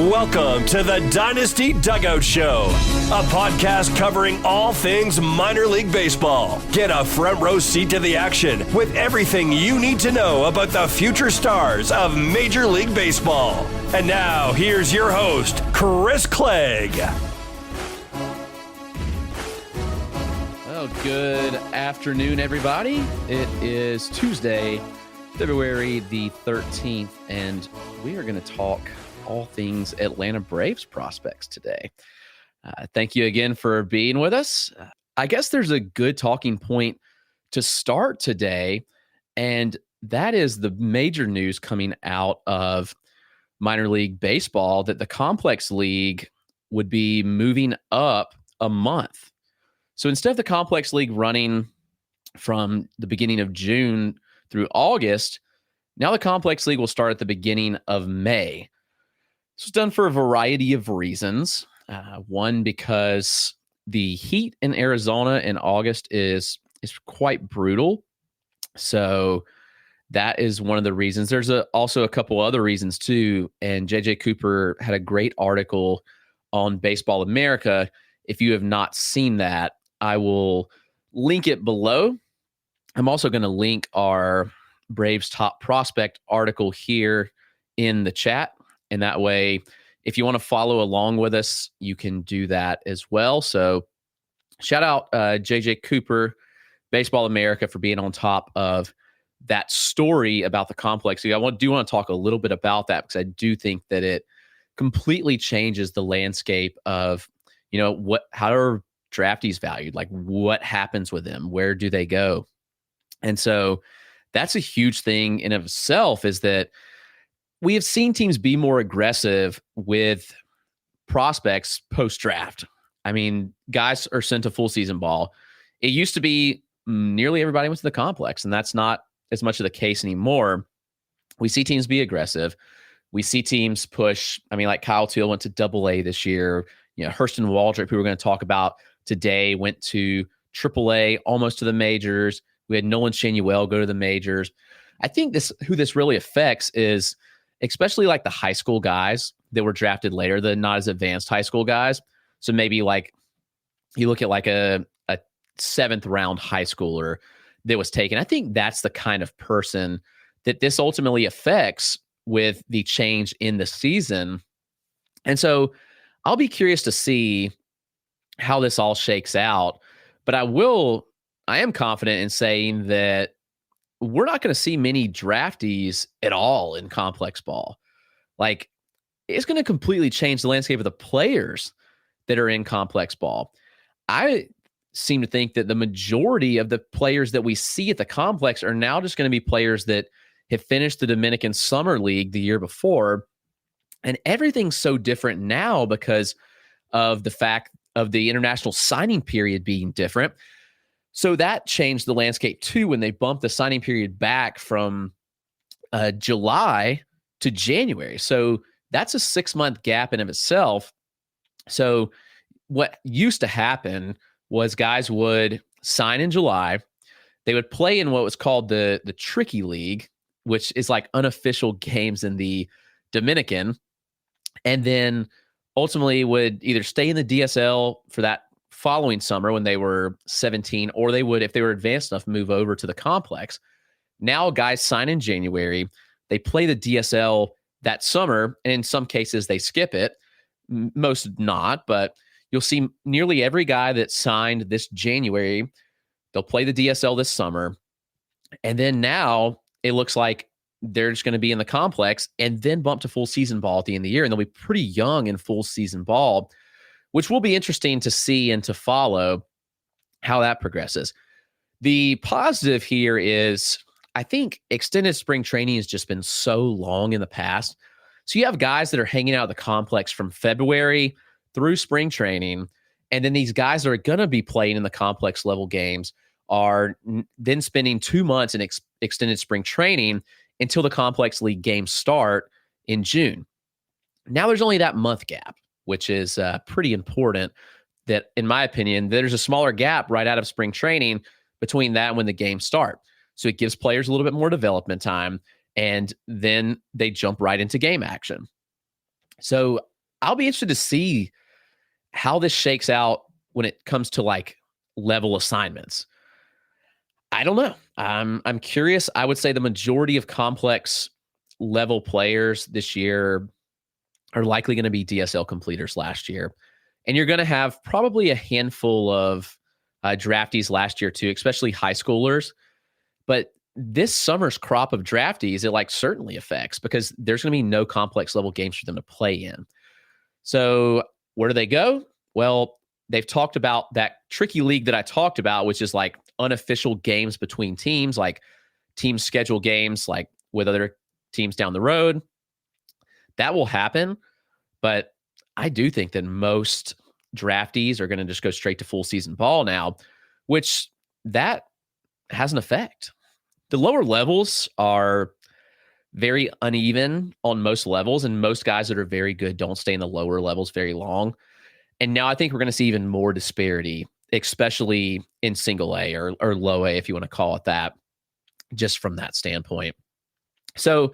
Welcome to the Dynasty Dugout Show, a podcast covering all things minor league baseball. Get a front row seat to the action with everything you need to know about the future stars of Major League Baseball. And now, here's your host, Chris Clegg. Well, good afternoon, everybody. It is Tuesday, February the 13th, and we are going to talk all things Atlanta Braves prospects today. Thank you again for being with us. I guess there's a good talking point to start today, and that is the major news coming out of minor league baseball that the Complex League would be moving up a month. So instead of the Complex League running from the beginning of June through August, now the Complex League will start at the beginning of May. This was done for a variety of reasons. One, because the heat in Arizona in August is quite brutal. So that is one of the reasons. There's also a couple other reasons too. And JJ Cooper had a great article on Baseball America. If you have not seen that, I will link it below. I'm also going to link our Braves Top Prospect article here in the chat. And that way, if you want to follow along with us, you can do that as well. So shout out JJ Cooper, Baseball America, for being on top of that story about the Complex. I do want to talk a little bit about that because I do think that it completely changes the landscape of, how are draftees valued? Like, what happens with them? Where do they go? And so that's a huge thing in of itself, is that we have seen teams be more aggressive with prospects post-draft. I mean, guys are sent to full season ball. It used to be nearly everybody went to the Complex, and that's not as much of the case anymore. We see teams be aggressive. We see teams push. I mean, like Kyle Teal went to Double-A this year. Hurston Waldrop, who we're going to talk about today, went to Triple-A, almost to the majors. We had Nolan Shanuel go to the majors. I think who this really affects is especially like the high school guys that were drafted later, the not as advanced high school guys. So maybe like you look at like a 7th round high schooler that was taken. I think that's the kind of person that this ultimately affects with the change in the season. And so I'll be curious to see how this all shakes out. But I am confident in saying that we're not going to see many draftees at all in complex ball. Like, it's going to completely change the landscape of the players that are in complex ball. I seem to think that the majority of the players that we see at the complex are now just going to be players that have finished the Dominican Summer League the year before. And everything's so different now because of the fact of the international signing period being different. So that changed the landscape too when they bumped the signing period back from July to January. So that's a 6-month gap in of itself. So what used to happen was guys would sign in July. They would play in what was called the Tricky League, which is like unofficial games in the Dominican, and then ultimately would either stay in the DSL for that following summer when they were 17, or they would, if they were advanced enough, move over to the complex. Now guys sign in January, they play the DSL that summer, and in some cases they skip it, most not, but you'll see nearly every guy that signed this January, they'll play the DSL this summer, and then now it looks like they're just going to be in the complex and then bump to full season ball at the end of the year, and they'll be pretty young in full season ball, which will be interesting to see and to follow how that progresses. The positive here is, I think extended spring training has just been so long in the past. So you have guys that are hanging out at the complex from February through spring training, and then these guys that are going to be playing in the complex level games are then spending 2 months in extended spring training until the complex league games start in June. Now there's only that month gap, which is pretty important. That, in my opinion, there's a smaller gap right out of spring training between that and when the games start. So it gives players a little bit more development time, and then they jump right into game action. So I'll be interested to see how this shakes out when it comes to like level assignments. I don't know. I'm curious. I would say the majority of complex level players this year are likely going to be DSL completers last year. And you're going to have probably a handful of draftees last year too, especially high schoolers. But this summer's crop of draftees, it like certainly affects because there's going to be no complex level games for them to play in. So where do they go? Well, they've talked about that tricky league that I talked about, which is like unofficial games between teams, like team schedule games, like with other teams down the road. That will happen. But I do think that most draftees are going to just go straight to full season ball now, which that has an effect. The lower levels are very uneven on most levels, and most guys that are very good don't stay in the lower levels very long. And now I think we're going to see even more disparity, especially in single A or low A, if you want to call it that, just from that standpoint. So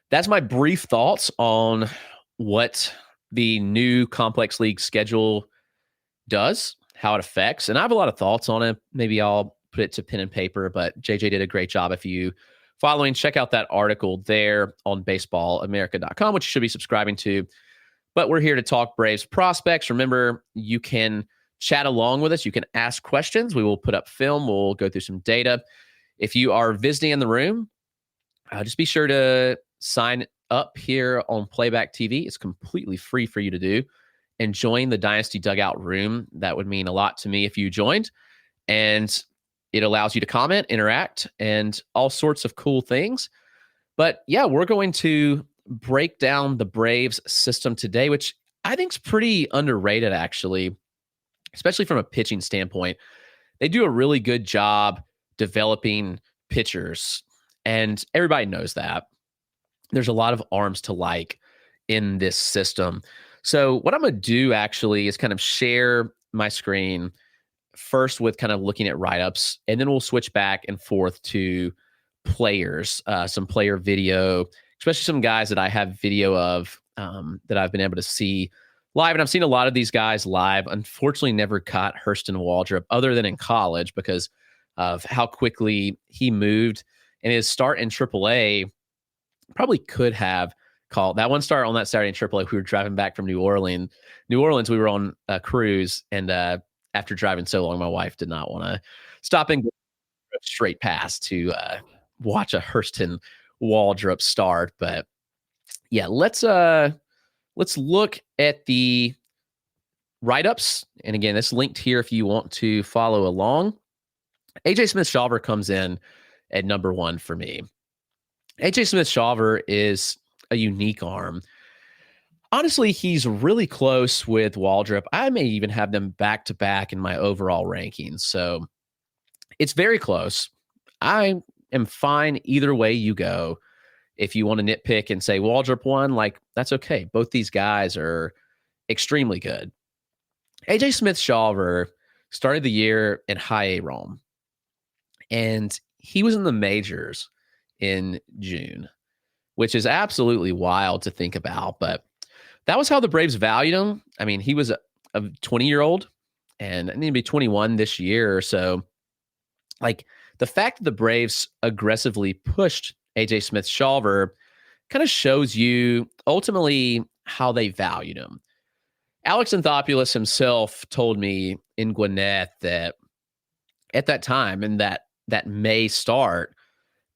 that's my brief thoughts on what the new complex league schedule does, how it affects. And I have a lot of thoughts on it. Maybe I'll put it to pen and paper, but JJ did a great job. If you following, check out that article there on baseballamerica.com, which you should be subscribing to. But we're here to talk Braves prospects. Remember, you can chat along with us. You can ask questions. We will put up film. We'll go through some data. If you are visiting in the room, just be sure to sign up here on Playback TV. It's completely free for you to do. And join the Dynasty Dugout room. That would mean a lot to me if you joined. And it allows you to comment, interact, and all sorts of cool things. But yeah, we're going to break down the Braves system today, which I think is pretty underrated, actually, especially from a pitching standpoint. They do a really good job developing pitchers, and everybody knows that. There's a lot of arms to like in this system. So what I'm going to do actually is kind of share my screen first with kind of looking at write-ups, and then we'll switch back and forth to players, some player video, especially some guys that I have video of that I've been able to see live. And I've seen a lot of these guys live. Unfortunately, never caught Hurston Waldrop other than in college because of how quickly he moved. And his start in AAA probably could have called that one start on that Saturday in AAA. We were driving back from New Orleans. We were on a cruise, and after driving so long, my wife did not want to stop and go straight past to watch a Hurston Waldrop start. But yeah, let's look at the write-ups. And again, it's linked here if you want to follow along. AJ Smith-Shawver comes in at number 1 for me. AJ Smith-Shawver is a unique arm. Honestly, he's really close with Waldrop. I may even have them back-to-back in my overall rankings. So it's very close. I am fine either way you go. If you want to nitpick and say Waldrop won, like, that's okay. Both these guys are extremely good. AJ Smith-Shawver started the year in high A Rome, and he was in the majors in June, which is absolutely wild to think about. But that was how the Braves valued him. I mean, he was a 20-year-old, and I need to be 21 this year or so. Like, the fact that the Braves aggressively pushed AJ Smith-Shawver kind of shows you ultimately how they valued him. Alex Anthopoulos himself told me in Gwinnett that at that time, in that May start,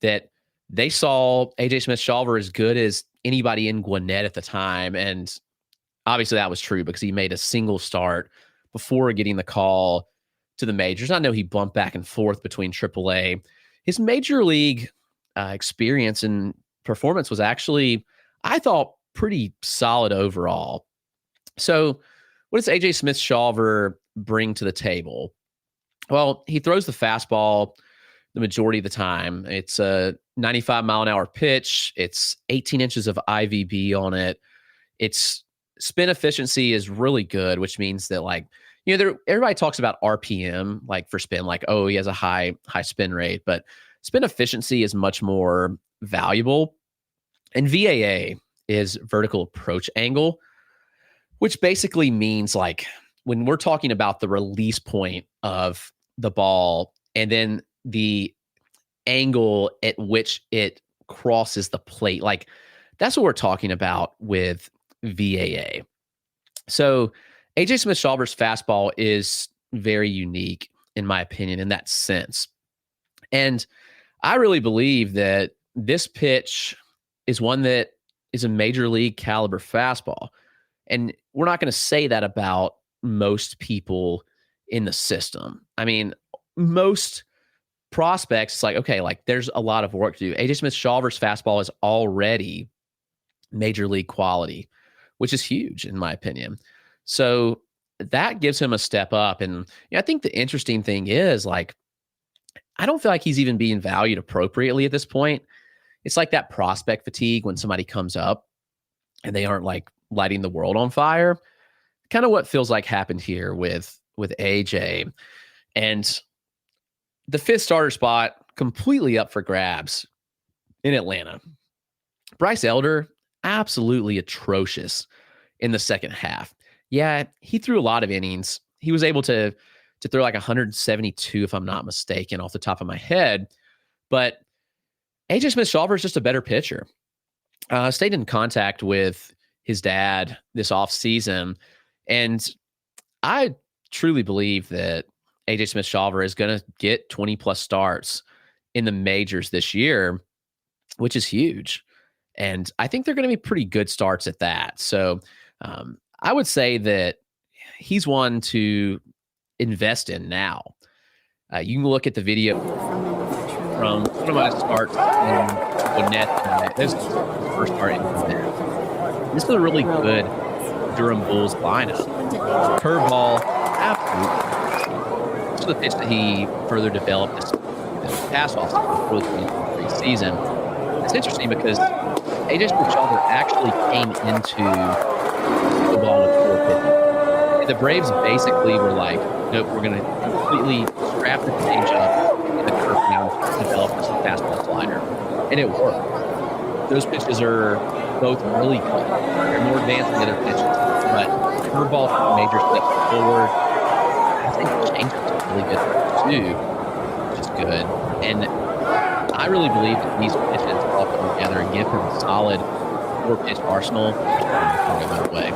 that they saw AJ Smith-Shawver as good as anybody in Gwinnett at the time. And obviously that was true because he made a single start before getting the call to the majors. I know he bumped back and forth between AAA. His major league experience and performance was actually, I thought, pretty solid overall. So what does AJ Smith-Shawver bring to the table? Well, he throws the fastball the majority of the time. It's a 95-mile-an-hour pitch. It's 18 inches of IVB on it. Its spin efficiency is really good, which means that, like, you know, everybody talks about RPM, like for spin, like, oh, he has a high spin rate, but spin efficiency is much more valuable. And VAA is vertical approach angle. which basically means like when we're talking about the release point of the ball and then the angle at which it crosses the plate, like that's what we're talking about with VAA. So AJ Smith-Shawver's fastball is very unique, in my opinion, in that sense. And I really believe that this pitch is one that is a major league caliber fastball. And we're not going to say that about most people in the system. I mean, most prospects, it's like, okay, like there's a lot of work to do. AJ Smith-Shawver's fastball is already major league quality, which is huge in my opinion. So that gives him a step up. And I think the interesting thing is like, I don't feel like he's even being valued appropriately at this point. It's like that prospect fatigue when somebody comes up and they aren't like lighting the world on fire. Kind of what feels like happened here with AJ. And the fifth starter spot completely up for grabs in Atlanta. Bryce Elder, absolutely atrocious in the second half. Yeah, he threw a lot of innings. He was able to throw like 172, if I'm not mistaken, off the top of my head. But AJ Smith-Shawver is just a better pitcher. Stayed in contact with his dad this offseason, and I truly believe that AJ Smith-Shawver is going to get 20-plus starts in the majors this year, which is huge. And I think they're going to be pretty good starts at that. So I would say that he's one to invest in now. You can look at the video from one of my starts in Gwinnett. This is the first start in Gwinnett. This is a really good Durham Bulls lineup. Curveball, absolutely. This is the pitch that he further developed this pass off for the season. It's interesting because AJ Smith-Shawver actually came into the ball with 4 pitches. The Braves basically were like, nope, we're going to completely scrap the changeup and the curve now and develop this fastball slider. And it worked. Those pitches are both really good. They're more advanced than the other pitches. But curveball took a major step forward. I think the changeup is really good too, which is good. And I really believe that these pitches all come together and give him a solid 4-pitch arsenal. By the way,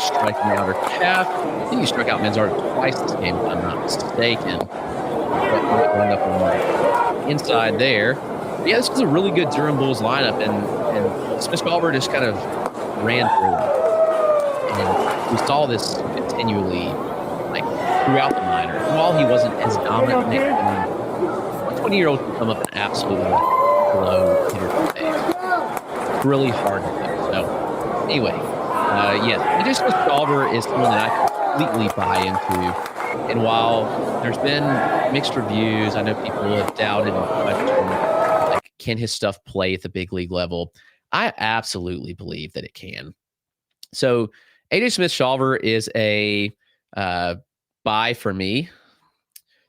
striking the outer calf. I think he struck out Manzardo twice this game, if I'm not mistaken. But going up on the inside there. But yeah, this was a really good Durham Bulls lineup, and Smith-Shawver just kind of ran through it. And we saw this continually, like throughout the minor. While he wasn't as dominant, 20-year-old can come up and absolutely blow hitter today. It's really hard to do. So anyway, yes, AJ Smith-Shawver is someone that I completely buy into. And while there's been mixed reviews, I know people have doubted and questioned, like, can his stuff play at the big league level? I absolutely believe that it can. So AJ Smith-Shawver is a buy for me.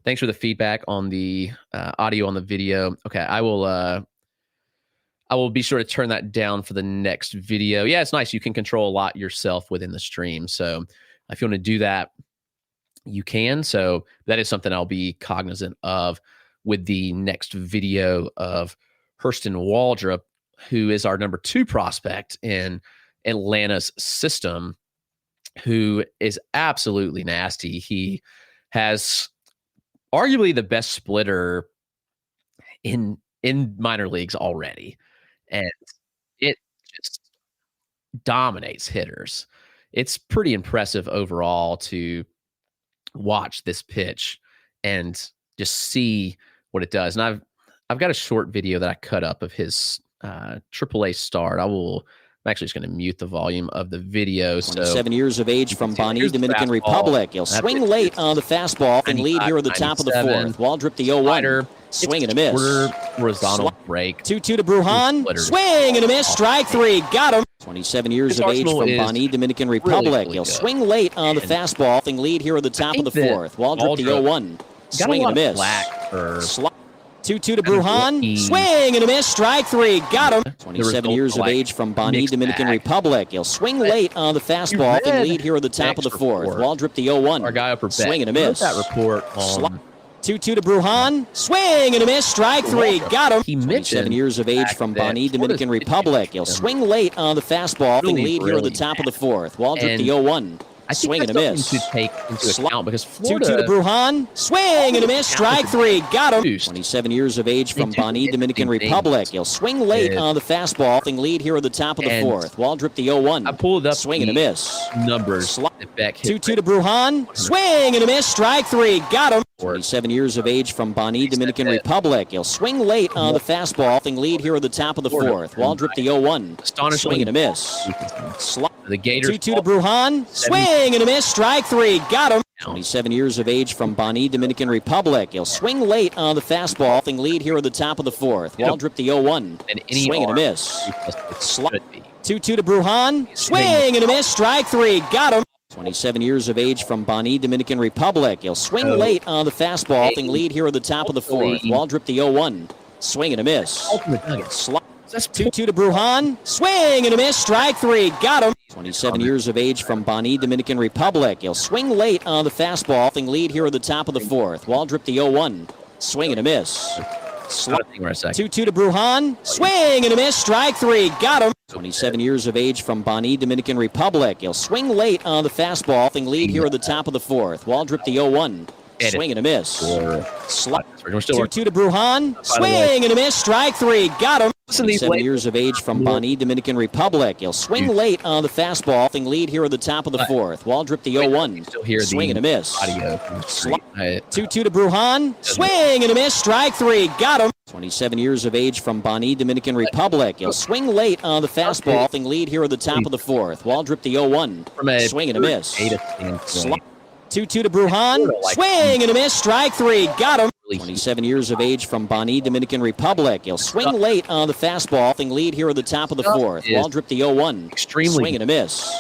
Thanks for the feedback on the audio on the video. Okay, I will be sure to turn that down for the next video. Yeah, it's nice. You can control a lot yourself within the stream. So if you want to do that, you can. So that is something I'll be cognizant of with the next video of Hurston Waldrop, who is our number 2 prospect in Atlanta's system, who is absolutely nasty. He has arguably the best splitter in minor leagues already. And it just dominates hitters. It's pretty impressive overall to watch this pitch and just see what it does. And I've got a short video that I cut up of his AAA start. I'm actually just going to mute the volume of the video. 27 years of age from Bonnie, Dominican Republic. He'll swing late on the fastball and lead here in the top of the 4th. Waldrop the 0-1. Swing and a miss. Horizontal break. 2-2 to Brujan. Swing and a miss. Strike 3. Got him. 27 years of age from Bonnie, Dominican Republic. He'll swing late on the fastball and lead here in the top of the 4th. Waldrop the 0-1. Swing and a miss. 2-2 to Brujan. Swing and a miss. Strike three. Got him. 27 years of age from Bonnie, Dominican Republic. He'll swing late on the fastball. And lead here at the top of the fourth. Waldrop the 0-1. Our guy up for bet. Swing and a miss. That report on 2-2 to Brujan. Swing and a miss. Strike three. Got him. He mentioned 27 years of age from Bonnie, Dominican Republic. He'll swing late on the fastball. And lead here at the top of the fourth. Waldrop the 0-1. Swing and a miss. To take into account because Florida 2-2 to Brujan. Swing and a miss. Strike three. Got him. 27 years of age from Bonnie, Dominican Republic. He'll swing late on the fastball. And lead here at the top of the fourth. Waldrop the 0-1. I pulled up swing and a miss. Numbers. 2-2 to Brujan. Swing and a miss. Strike three. Got him. 27 years of age from Bonnie, Dominican Republic. He'll swing late on the fastball. And lead here at the top of the fourth. Waldrop the 0-1. Swing and a miss. The Gators 2-2 to Brujan. Swing and a miss. Strike three. Got him. 27 years of age from Bonnie, Dominican Republic. He'll swing late on the fastball. And lead here at the top of the fourth. Waldrop the 0-1. Swing and a miss. 2-2 to Brujan. Swing and a miss. Strike three. Got him. 27 years of age from Bonnie, Dominican Republic. He'll swing late on the fastball. And lead here at the top of the fourth. Waldrop the 0-1. Swing and a miss. 2-2 to Brujan. Swing and a miss. Strike three. Got him. 27 years of age from Bonnie, Dominican Republic. He'll swing late on the fastball. And lead here at the top of the fourth. Waldrop the 0-1. Swing and a miss. 2-2 to Brujan. Swing and a miss. Strike three. Got him. 27 years of age from Bonnie, Dominican Republic. He'll swing late on the fastball. And lead here at the top of the fourth. Waldrop the 0-1. Swing and a miss. 2-2 to Brujan. Swing and a miss. Strike three. Got him. 27 years of age from Bonnie, Dominican Republic. He'll swing late on the fastball. And lead here at the top of the fourth. Waldrop the 0-1. Swing and a miss. 2-2 to Brujan. Swing and a miss. Strike three. Got him. 27 years of age from Bonnie, Dominican Republic. He'll swing late on the fastball. And lead here at the top of the fourth. Waldrop the 0-1. Swing and a miss. 2-2 to Brujan. Swing and a miss. Strike three. Got him. 27 years of age from Bonnie, Dominican Republic. He'll swing late on the fastball. And lead here at the top of the fourth. Waldrop the 0-1. Swing and a miss.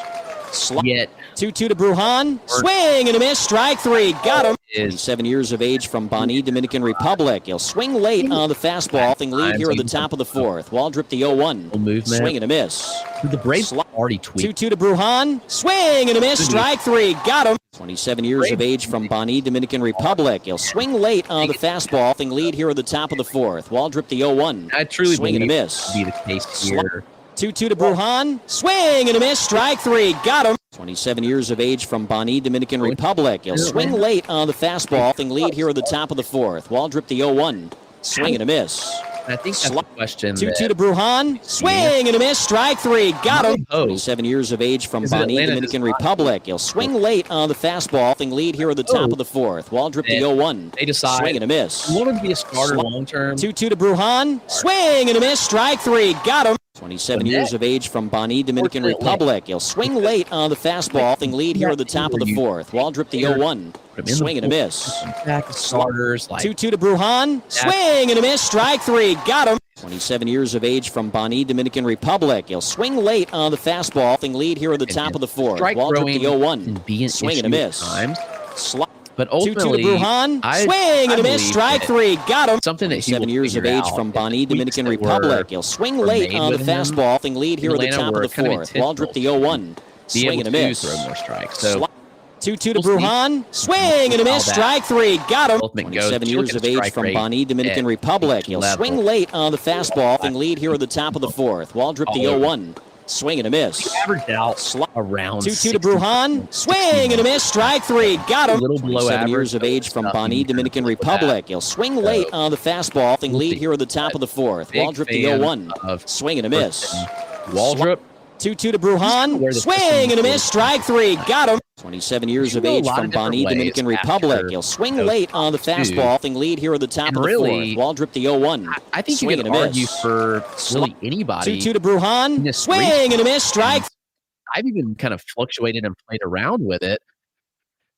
2-2 to Brujan. Swing and a miss. Strike three. Got him. 27 years of age from Bonnie, Dominican Republic. He'll swing late on the fastball. And lead here at the top of the fourth. Waldrop the 0-1. Swing and a miss. The Braves already tweaked. 2-2 to Brujan. Swing and a miss. Strike three. Got him. 27 years of age from Bonnie, Dominican Republic. He'll swing late on the fastball. And lead here at the top of the fourth. Waldrop the 0-1. I truly swing and a believe miss. Be the case here. 2-2 to Brujan. Swing and a miss. Strike three. Got him. 27 years of age from Bonnie, Dominican Republic. He'll swing late on the fastball. And lead here at the top of the fourth. Waldrop the 0-1. Swing and a miss. I think that's the question. 2-2 to Brujan. Swing and a miss. Strike three. Got him. 27 years of age from Bonnie, Dominican Republic. He'll swing late on the fastball. And lead here at the top of the fourth. Waldrop the 0-1. They decide. Swing and a miss. You want him to be a starter long term. 2-2 to Brujan. Swing and a miss. Strike three. Got him. 27 years of age from Bonnie, Dominican Republic. He'll swing late on the fastball. And lead here at the top of the fourth. Waldrop the 0-1. Swing and a miss. Starters. 2-2 to Brujan. Swing and a miss. Strike three. Got him. 27 years of age from Bonnie, Dominican Republic. He'll swing late on the fastball. And lead here at the top of the fourth. Waldrop the 0-1. Swing and a miss. But 2-2 ultimately, to Brujan. Swing and a miss. Strike three. Got him. Something that 7 years of age from Bonnie, Dominican Republic. He'll swing late on the fastball. And lead here at the top of the fourth. Waldrop the 0-1. Swing and a miss. Throw more strikes. So 2-2 to Brujan. Swing and a miss. Strike three. Got him. 27 years of age from Bonnie, Dominican Republic. He'll swing late on the fastball. And lead here at the top of the fourth. Waldrop the 0-1. Swing and a miss. Average out around 2-2 to Brujan. Swing and a miss. Strike three. Got him. A little below 7 average. years of age from Bonnie, Dominican Republic. He'll swing late on the fastball. And lead here at the top of the fourth. Waldrop the 0-1. Swing and a miss. Waldrop. 2-2 to Brujan. Swing and a miss. Strike three. Got him. 27 years of age from Bonnie, Dominican Republic. He'll swing late on the fastball. And lead here at the top of the fourth. Waldrop the 0-1. I think you can argue for really anybody. 2-2 to Brujan. Swing and a miss. Strike. I've even kind of fluctuated and played around with it.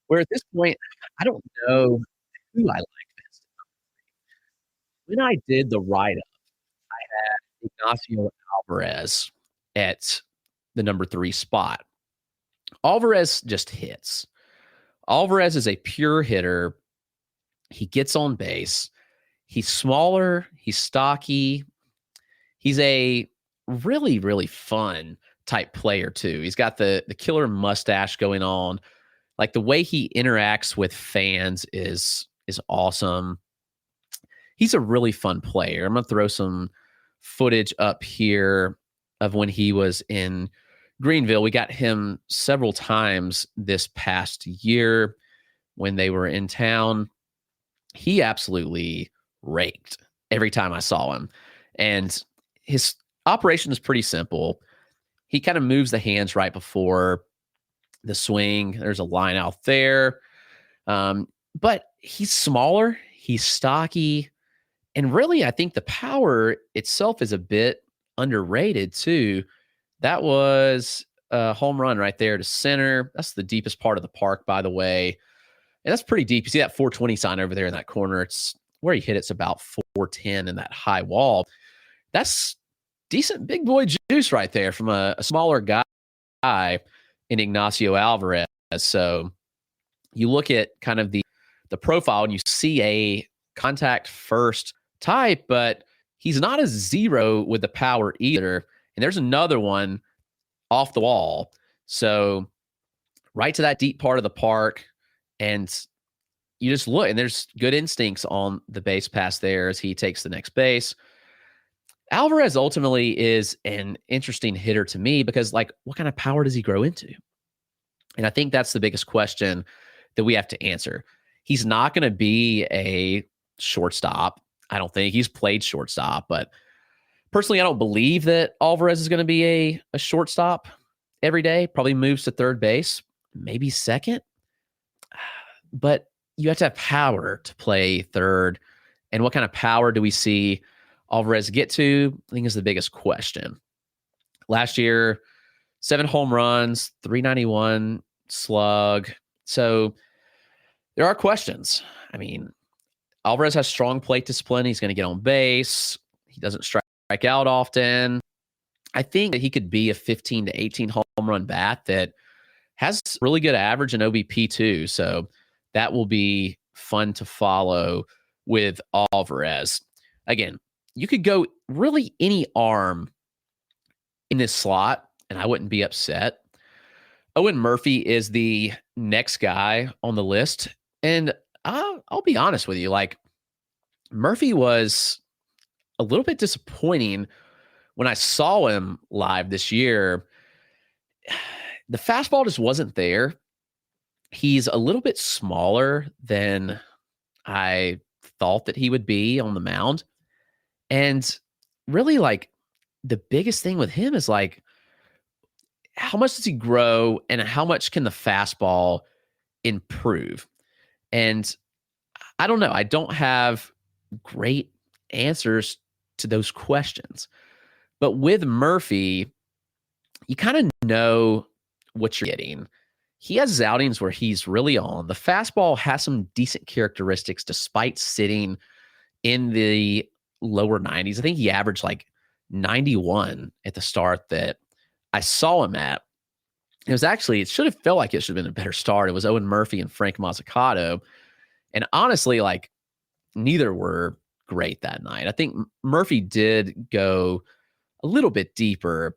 Where at this point, I don't know who I like best. When I did the write-up, I had Ignacio Alvarez at the number 3 spot. Alvarez just hits. Alvarez is a pure hitter. He gets on base. He's smaller. He's stocky. He's a really, really fun type player too. He's got the killer mustache going on. Like the way he interacts with fans is awesome. He's a really fun player. I'm going to throw some footage up here of when he was in Greenville. We got him several times this past year when they were in town. He absolutely raked every time I saw him. And his operation is pretty simple. He kind of moves the hands right before the swing. There's a line out there. But he's smaller. He's stocky. And really, I think the power itself is a bit underrated too. That was a home run right there to center. That's the deepest part of the park, by the way. And that's pretty deep. You see that 420 sign over there in that corner. It's where he hit it's about 410 in that high wall. That's decent big boy juice right there from a smaller guy in Ignacio Alvarez. So you look at kind of the profile and you see a contact first type, but he's not a zero with the power either. And there's another one off the wall. So right to that deep part of the park. And you just look, and there's good instincts on the base pass there as he takes the next base. Alvarez ultimately is an interesting hitter to me because, like, what kind of power does he grow into? And I think that's the biggest question that we have to answer. He's not going to be a shortstop. I don't think he's played shortstop, but personally, I don't believe that Alvarez is going to be a shortstop every day. Probably moves to third base, maybe second. But you have to have power to play third. And what kind of power do we see Alvarez get to? I think is the biggest question. Last year, 7 home runs, 391 slug. So there are questions. I mean, Alvarez has strong plate discipline. He's going to get on base. He doesn't strike out often. I think that he could be a 15 to 18 home run bat that has really good average and OBP too. So that will be fun to follow with Alvarez. Again, you could go really any arm in this slot, and I wouldn't be upset. Owen Murphy is the next guy on the list. And I'll be honest with you, like, Murphy was a little bit disappointing when I saw him live this year. The fastball just wasn't there. He's a little bit smaller than I thought that he would be on the mound. And really, like, the biggest thing with him is, like, how much does he grow and how much can the fastball improve? And I don't know. I don't have great answers to those questions. But with Murphy, you kind of know what you're getting. He has outings where he's really on. The fastball has some decent characteristics despite sitting in the lower 90s. I think he averaged like 91 at the start that I saw him at. It should have felt like it should have been a better start. It was Owen Murphy and Frank Mazzucato. And honestly, like, neither were great that night. I think Murphy did go a little bit deeper,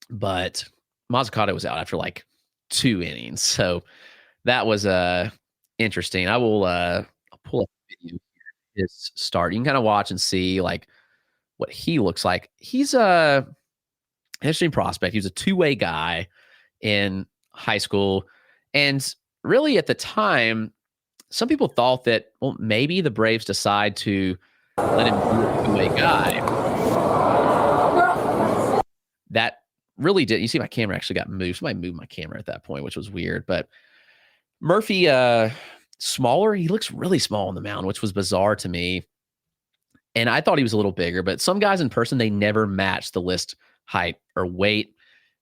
but Mazzucato was out after like 2 innings. So that was interesting. I'll pull up a video here, his start. You can kind of watch and see like what he looks like. He's a interesting prospect. He was a two-way guy in high school. And really at the time, some people thought that, well, maybe the Braves decide to let him be a two-way guy. That really did. You see my camera actually got moved. Somebody moved my camera at that point, which was weird. But Murphy, smaller. He looks really small on the mound, which was bizarre to me. And I thought he was a little bigger. But some guys in person, they never match the list height or weight.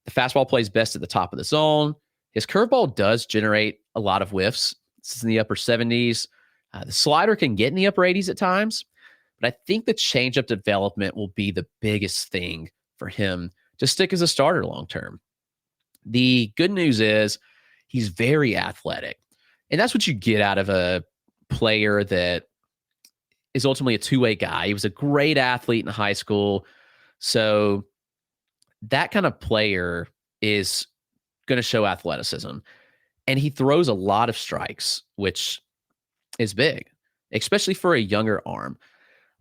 The fastball plays best at the top of the zone. His curveball does generate a lot of whiffs. It's in the upper 70s. The slider can get in the upper 80s at times. But I think the changeup development will be the biggest thing for him to stick as a starter long term. The good news is he's very athletic. And that's what you get out of a player that is ultimately a two-way guy. He was a great athlete in high school. So that kind of player is going to show athleticism. And he throws a lot of strikes, which is big, especially for a younger arm.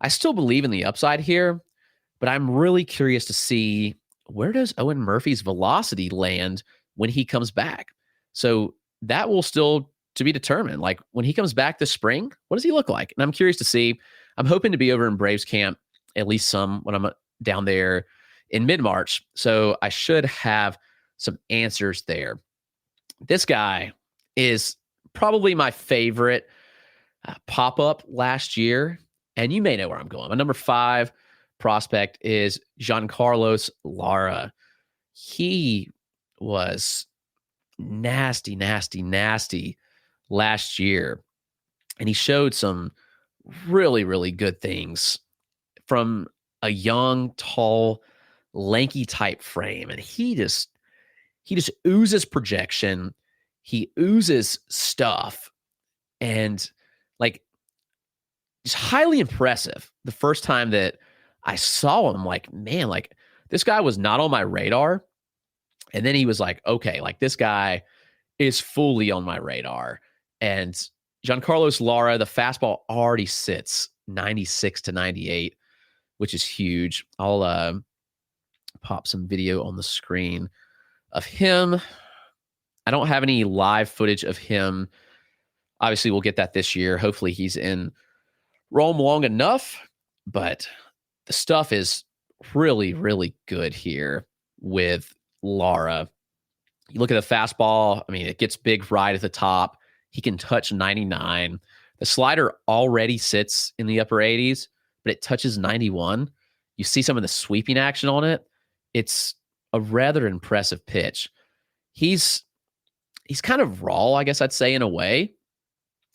I still believe in the upside here, but I'm really curious to see, where does Owen Murphy's velocity land when he comes back? So that will still to be determined. Like, when he comes back this spring, what does he look like? And I'm curious to see. I'm hoping to be over in Braves camp at least some when I'm down there in mid-March. So I should have some answers there. This guy is probably my favorite pop-up last year. And you may know where I'm going. My number 5 prospect is Giancarlos Lara. He was nasty last year. And he showed some really, really good things from a young, tall, lanky type frame. And he just oozes projection. He oozes stuff. And like, just highly impressive. The first time that I saw him, like, man, like, this guy was not on my radar. And then he was like, okay, like, this guy is fully on my radar. And Giancarlos Lara, the fastball already sits 96 to 98, which is huge. I'll pop some video on the screen of him. I don't have any live footage of him. Obviously, we'll get that this year. Hopefully he's in Rome long enough, but the stuff is really, really good here with Lara. You look at the fastball, I mean, it gets big right at the top. He can touch 99. The slider already sits in the upper 80s, but it touches 91. You see some of the sweeping action on it. It's a rather impressive pitch. He's kind of raw, I guess I'd say, in a way,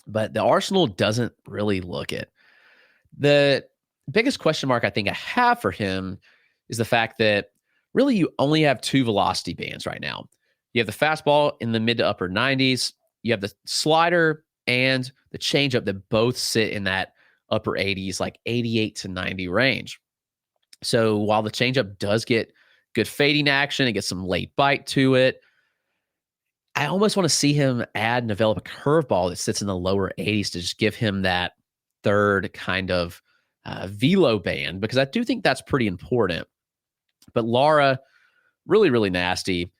but the arsenal doesn't really look it. The biggest question mark I think I have for him is the fact that really you only have 2 velocity bands right now. You have the fastball in the mid to upper 90s. You have the slider and the changeup that both sit in that upper 80s, like 88 to 90 range. So while the changeup does get good fading action, it gets some late bite to it, I almost want to see him add and develop a curveball that sits in the lower 80s to just give him that third kind of velo band, because I do think that's pretty important. But Lara, really, really nasty.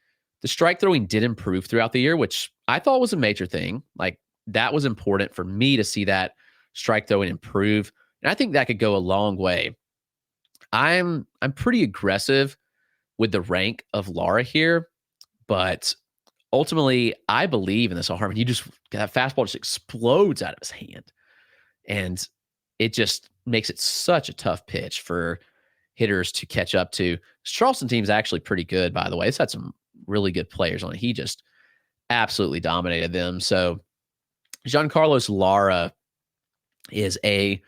The strike throwing did improve throughout the year, which I thought was a major thing. Like, that was important for me to see that strike throwing improve. And I think that could go a long way. I'm pretty aggressive with the rank of Lara here, but ultimately I believe in this arm. And that fastball just explodes out of his hand. And it just makes it such a tough pitch for hitters to catch up to. This Charleston team's actually pretty good, by the way. It's had some really good players on it. He just absolutely dominated them. So Giancarlos Lara is a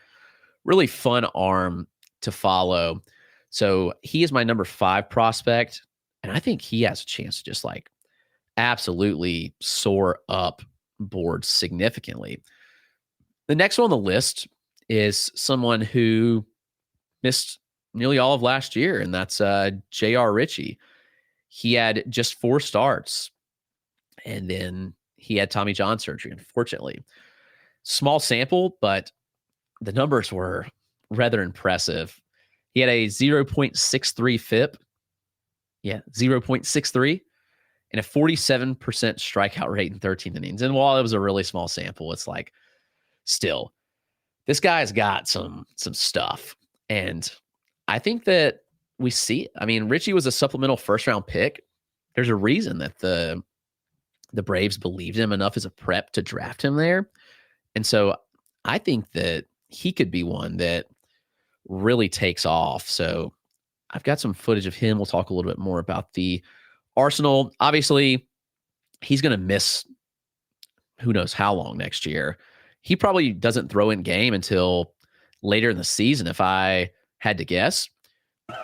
really fun arm to follow. So he is my number 5 prospect. And I think he has a chance to just like absolutely soar up boards significantly. The next one on the list is someone who missed nearly all of last year, and that's J.R. Ritchie. He had just 4 starts, and then he had Tommy John surgery, unfortunately. Small sample, but the numbers were rather impressive. He had a 0.63 FIP. Yeah, 0.63. And a 47% strikeout rate in 13 innings. And while it was a really small sample, it's like, still, this guy's got some stuff. And I think that we see, I mean, Ritchie was a supplemental first-round pick. There's a reason that the Braves believed him enough as a prep to draft him there. And so I think that he could be one that really takes off. So I've got some footage of him. We'll talk a little bit more about the arsenal. Obviously, he's going to miss who knows how long next year. He probably doesn't throw in game until later in the season, if I had to guess.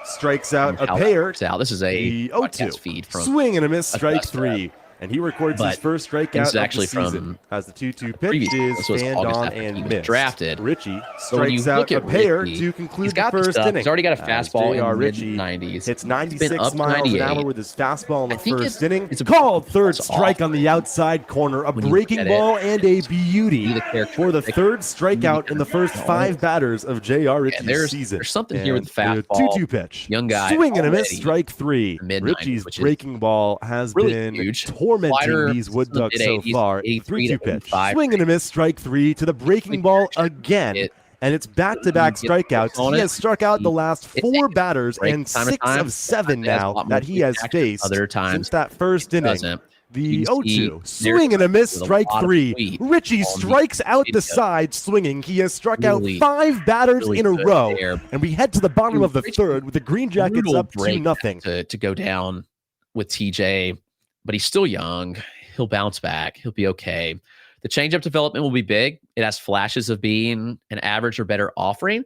Strikes out a pair. This is a the 0-2 feed from swing and a miss, strike 3. And he records his first strikeout of the season as the 2-2 pitch is fanned on and missed. Drafted. Richie strikes out a pair to conclude the first inning. He's already got a fastball in the Richie mid-90s. Hits 96 miles an hour with his fastball in the first inning. It's called third strike on the outside corner. A breaking ball and a beauty for the third strikeout in the first 5 batters of J.R. Ritchie's season. There's something here with the fastball. 2-2 pitch. Young guy. Swing and a miss, strike 3. Richie's breaking ball has been tormenting these Wood Ducks so far. 3-2 pitch. Swing and a miss, strike 3 to the breaking ball again. And it's back-to-back strikeouts. He has struck out the last 4 batters and 6 of 7 now that he has faced since that first inning. The 0-2, swing and a miss, strike 3. Richie strikes out the side swinging. He has struck out 5 batters in a row. And we head to the bottom of the third with the Green Jackets up 2-0. To go down with TJ, but he's still young. He'll bounce back. He'll be okay. The changeup development will be big. It has flashes of being an average or better offering.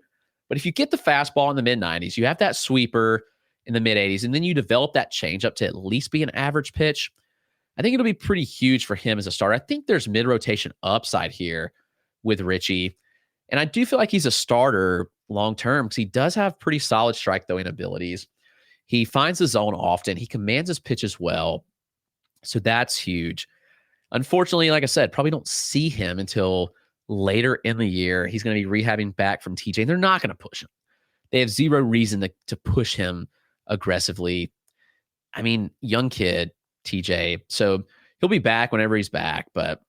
But if you get the fastball in the mid-90s, you have that sweeper in the mid-80s, and then you develop that changeup to at least be an average pitch, I think it'll be pretty huge for him as a starter. I think there's mid-rotation upside here with Richie. And I do feel like he's a starter long-term because he does have pretty solid strike-throwing abilities. He finds the zone often. He commands his pitches well. So that's huge. Unfortunately, like I said, probably don't see him until later in the year. He's going to be rehabbing back from TJ. They're not going to push him. They have zero reason to push him aggressively. I mean, young kid, TJ. So he'll be back whenever he's back. But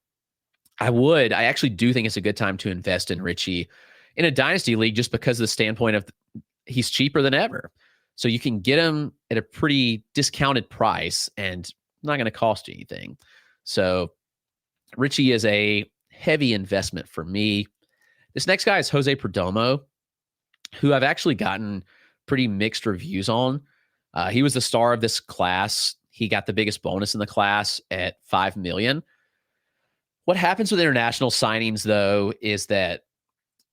I actually do think it's a good time to invest in Richie in a dynasty league just because of the standpoint of he's cheaper than ever. So you can get him at a pretty discounted price and not going to cost you anything. So Richie is a heavy investment for me. This next guy is Jose Perdomo, who I've actually gotten pretty mixed reviews on. He was the star of this class. He got the biggest bonus in the class at $5 million. What happens with international signings, though, is that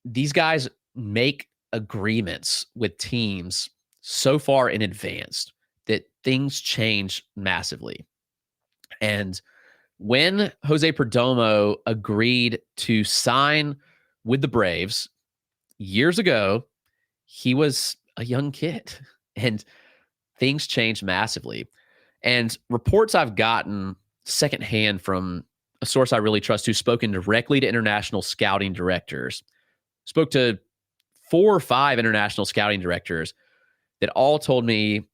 these guys make agreements with teams so far in advance that things change massively. And when Jose Perdomo agreed to sign with the Braves years ago, he was a young kid and things changed massively. And reports I've gotten secondhand from a source I really trust who's spoken directly to international scouting directors, spoke to 4 or 5 international scouting directors that all told him,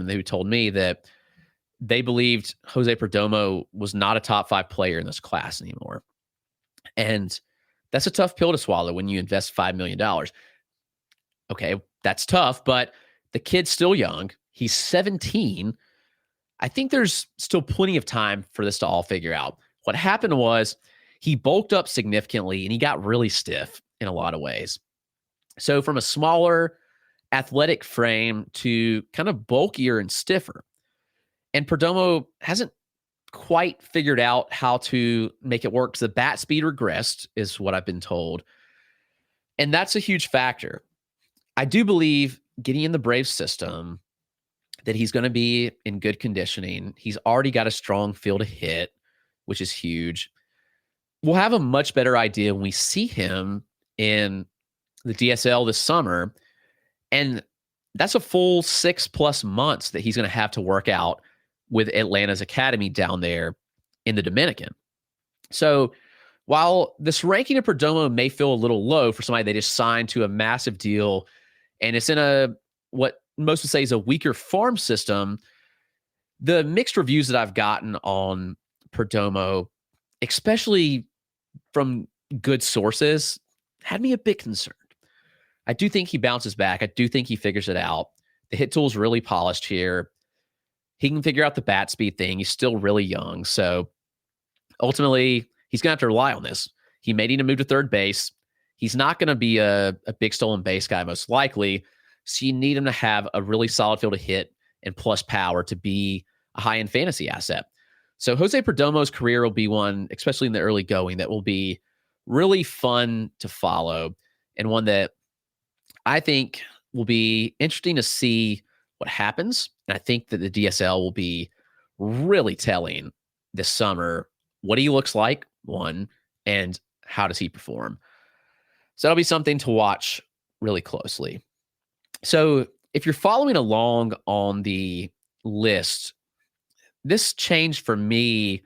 who told me that they believed Jose Perdomo was not a top 5 player in this class anymore. And that's a tough pill to swallow when you invest $5 million. Okay, that's tough, but the kid's still young. He's 17. I think there's still plenty of time for this to all figure out. What happened was he bulked up significantly and he got really stiff in a lot of ways. So from a smaller athletic frame to kind of bulkier and stiffer. And Perdomo hasn't quite figured out how to make it work. The bat speed regressed is what I've been told. And that's a huge factor. I do believe getting in the Braves system that he's going to be in good conditioning. He's already got a strong feel to hit, which is huge. We'll have a much better idea when we see him in the DSL this summer. And that's a full 6+ months that he's going to have to work out with Atlanta's academy down there in the Dominican. So while this ranking of Perdomo may feel a little low for somebody they just signed to a massive deal, and it's in what most would say is a weaker farm system, the mixed reviews that I've gotten on Perdomo, especially from good sources, had me a bit concerned. I do think he bounces back. I do think he figures it out. The hit tool's really polished here. He can figure out the bat speed thing. He's still really young. So ultimately, he's going to have to rely on this. He may need to move to third base. He's not going to be a big stolen base guy, most likely. So you need him to have a really solid field to hit and plus power to be a high-end fantasy asset. So Jose Perdomo's career will be one, especially in the early going, that will be really fun to follow and one that I think will be interesting to see what happens. And I think that the DSL will be really telling this summer what he looks like, one, and how does he perform. So that'll be something to watch really closely. So if you're following along on the list, this changed for me.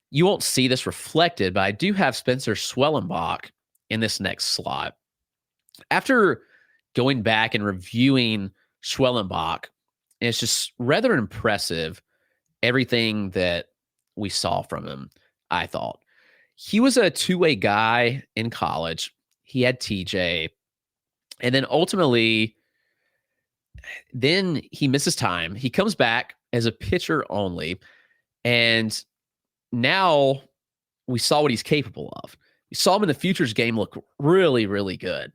You won't see this reflected, but I do have Spencer Schwellenbach in this next slot. After going back and reviewing Schwellenbach, it's just rather impressive, everything that we saw from him, I thought. He was a two-way guy in college. He had TJ. And then ultimately, then he misses time. He comes back as a pitcher only. And now we saw what he's capable of. We saw him in the futures game look really, really good.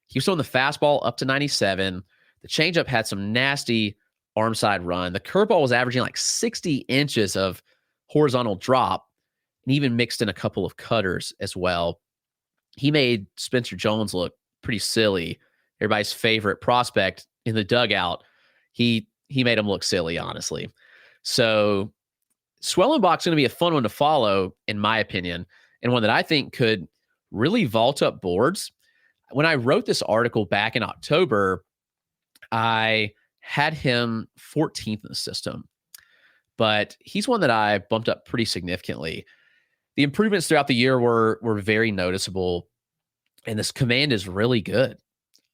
He was throwing the fastball up to 97. The changeup had some nasty arm side run. The curveball was averaging like 60 inches of horizontal drop, and even mixed in a couple of cutters as well. He made Spencer Jones look pretty silly. Everybody's favorite prospect in the dugout. He made him look silly, honestly. So Schwellenbach's going to be a fun one to follow, in my opinion, and one that I think could really vault up boards. When I wrote this article back in October, I had him 14th in the system, but he's one that I bumped up pretty significantly. The improvements throughout the year were very noticeable, and this command is really good.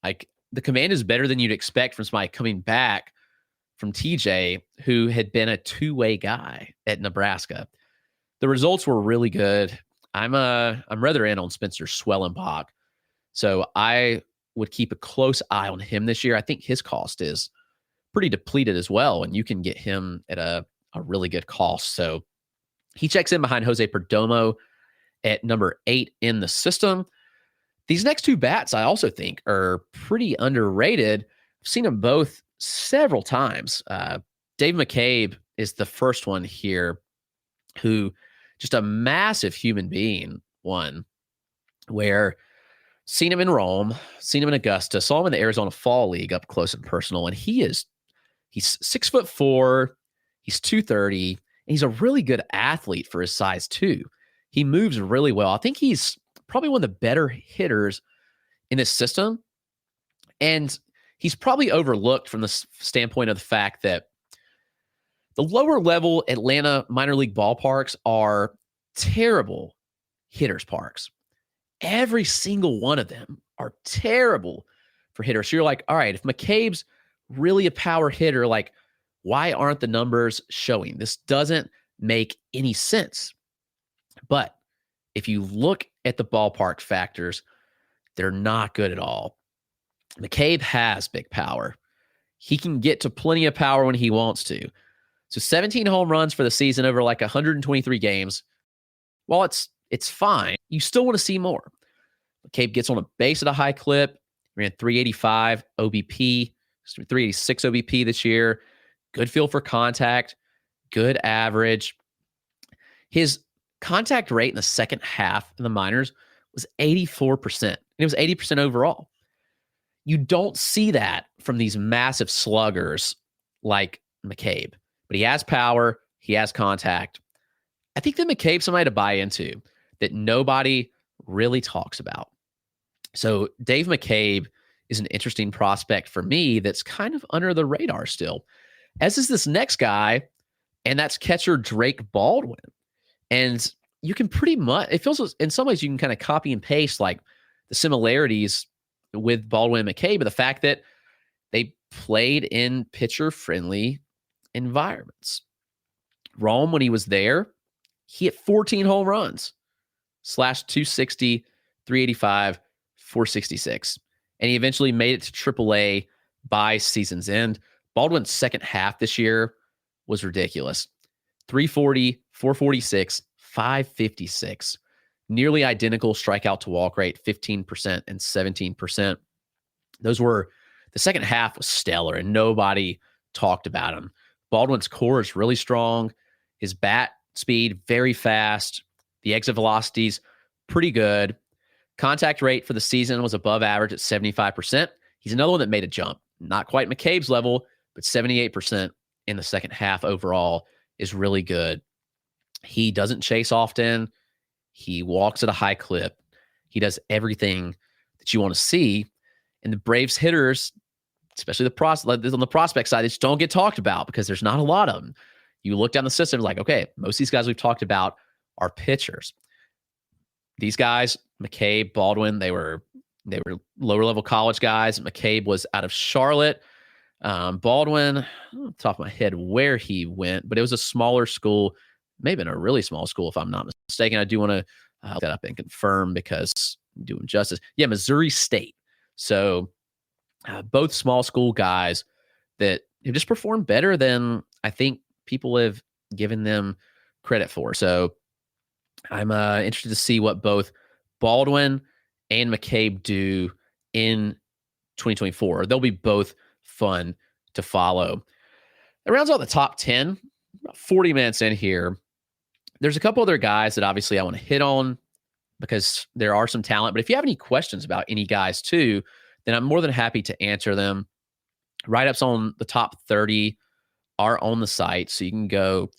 Like, the command is better than you'd expect from somebody coming back from TJ, who had been a two-way guy at Nebraska. The results were really good. I'm rather in on Spencer Schwellenbach, so I would keep a close eye on him this year. I think his cost is pretty depleted as well, and you can get him at a really good cost. So he checks in behind Jose Perdomo at number 8 in the system. These next two bats, I also think, are pretty underrated. I've seen them both several times. Dave McCabe is the first one here, who just a massive human being, one, where seen him in Rome, seen him in Augusta, saw him in the Arizona Fall League up close and personal, and he's 6'4", he's 230, and he's a really good athlete for his size too. He moves really well. I think he's probably one of the better hitters in this system, and he's probably overlooked from the standpoint of the fact that the lower level Atlanta minor league ballparks are terrible hitters' parks. Every single one of them are terrible for hitters. So you're like, all right, if McCabe's really a power hitter, like, why aren't the numbers showing? This doesn't make any sense. But if you look at the ballpark factors, they're not good at all. McCabe has big power. He can get to plenty of power when he wants to. So 17 home runs for the season over like 123 games. While it's fine, you still want to see more. McCabe gets on a base at a high clip. Ran 385 OBP, 386 OBP this year. Good feel for contact, good average. His contact rate in the second half in the minors was 84%. And it was 80% overall. You don't see that from these massive sluggers like McCabe. But he has power. He has contact. I think that McCabe's somebody to buy into that nobody really talks about. So Dave McCabe is an interesting prospect for me that's kind of under the radar still, as is this next guy, and that's catcher Drake Baldwin. And you can pretty much, it feels in some ways you can kind of copy and paste like the similarities with Baldwin and McCabe, but the fact that they played in pitcher-friendly environments. Rome, when he was there, he hit 14 home runs, slashed 260, 385, 466. And he eventually made it to AAA by season's end. Baldwin's second half this year was ridiculous. 340, 446, 556. Nearly identical strikeout to walk rate, 15% and 17%. Those were, the second half was stellar and nobody talked about him. Baldwin's core is really strong. His bat speed, very fast. The exit velocities, pretty good. Contact rate for the season was above average at 75%. He's another one that made a jump. Not quite McCabe's level, but 78% in the second half overall is really good. He doesn't chase often. He walks at a high clip. He does everything that you want to see. And the Braves hitters, especially on the prospect side, they just don't get talked about because there's not a lot of them. You look down the system, like, okay, most of these guys we've talked about are pitchers. These guys, McCabe, Baldwin, they were lower level college guys. McCabe was out of Charlotte. Baldwin, off the top of my head where he went, but it was a smaller school, maybe in a really small school, if I'm not mistaken. I do want to look that up and confirm because I'm doing justice. Yeah, Missouri State. So both small school guys that have just performed better than I think people have given them credit for. So I'm interested to see what both Baldwin and McCabe do in 2024. They'll be both fun to follow. It rounds out the top 10, about 40 minutes in here. There's a couple other guys that obviously I want to hit on because there are some talent. But if you have any questions about any guys too, then I'm more than happy to answer them. Write-ups on the top 30 are on the site, so you can go